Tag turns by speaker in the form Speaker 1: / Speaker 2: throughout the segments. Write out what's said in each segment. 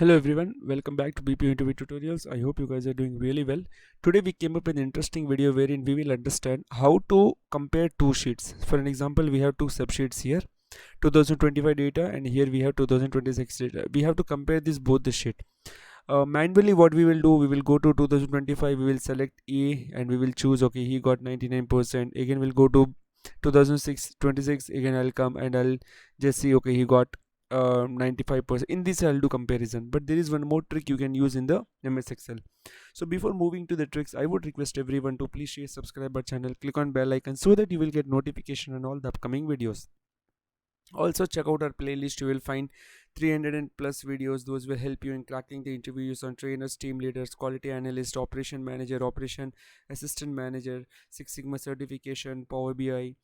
Speaker 1: Hello everyone, welcome back to BP Interview Tutorials. I hope you guys are doing really well. Today we came up with an interesting video wherein we will understand how to compare two sheets. For an example, we have two subsheets here, 2025 data, and here we have 2026 data. We have to compare this both the sheet. Manually what we will do, we will go to 2025, we will select A and we will choose, okay, he got 99%. Again we'll go to 2026, again I'll come and I'll just see, okay, he got 95%. In this I'll do comparison, but there is one more trick you can use in the MS Excel. So before moving to the tricks, I would request everyone to please share, subscribe our channel, click on bell icon so that you will get notification on all the upcoming videos. Also check out our playlist. You will find 300 and plus videos. Those will help you in cracking the interviews on trainers, team leaders, quality analyst, operation manager, operation assistant manager, Six Sigma certification, Power BI,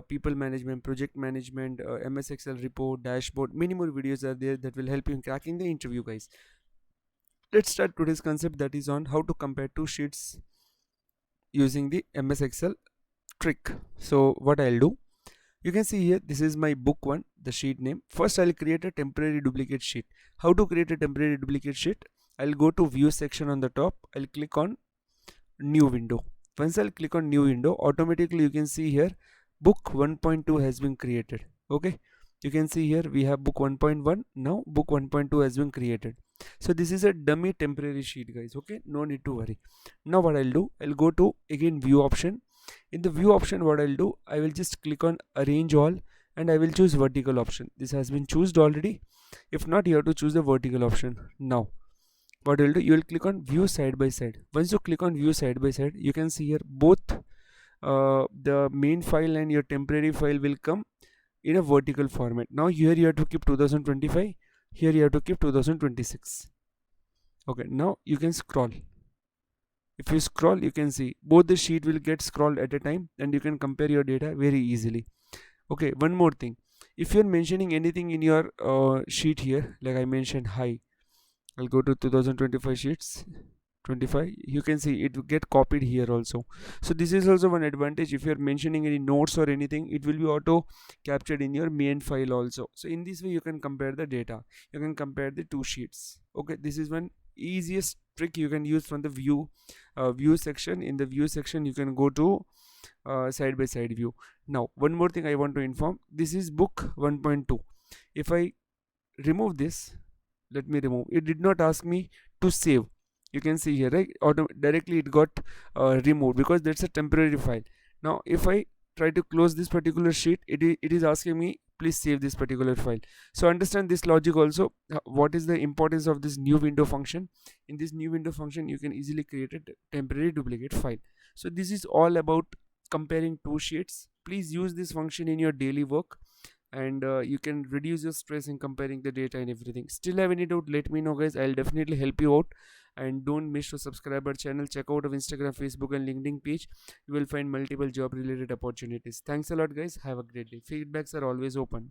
Speaker 1: people management, project management, MS Excel report, dashboard. Many more videos are there that will help you in cracking the interview, guys. Let's start today's concept, that is on how to compare two sheets using the MS Excel trick. So what I'll do, you can see here, this is my book one, the sheet name. First I'll create a temporary duplicate sheet. How to create a temporary duplicate sheet? I'll go to view section on the top. I'll click on new window. Once I'll click on new window, automatically you can see here book 1.2 has been created. Okay, you can see here we have book 1.1. now book 1.2 has been created. So this is a dummy temporary sheet, guys. Okay, no need to worry. Now what I'll do, I'll go to again view option. In the view option, what I'll do, I will just click on arrange all and I will choose vertical option. This has been chosen already. If not, you have to choose the vertical option. Now what you'll do, you will click on view side by side. Once you click on view side by side, you can see here both the main file and your temporary file will come in a vertical format. Now here you have to keep 2025, here you have to keep 2026. Okay, now you can scroll. If you scroll, you can see both the sheet will get scrolled at a time and you can compare your data very easily. Okay, one more thing, if you're mentioning anything in your sheet here, like I mentioned hi, I'll go to 2025 sheets 25, you can see it will get copied here also. So this is also one advantage. If you're mentioning any notes or anything, it will be auto captured in your main file also. So in this way you can compare the data, you can compare the two sheets. Okay, this is one easiest trick you can use from the view section. In the view section you can go to side by side view. Now one more thing I want to inform, this is book 1.2. if I remove this, let me remove, it did not ask me to save. You can see here, right, directly it got removed because that's a temporary file. Now if I try to close this particular sheet, it is asking me please save this particular file. So understand this logic also. What is the importance of this new window function? In this new window function you can easily create a temporary duplicate file. So this is all about comparing two sheets. Please use this function in your daily work and you can reduce your stress in comparing the data and everything. Still have any doubt, let me know, guys. I'll definitely help you out. And don't miss to subscribe our channel. Check out our Instagram, Facebook and LinkedIn page. You will find multiple job related opportunities. Thanks a lot, guys. Have a great day. Feedbacks are always open.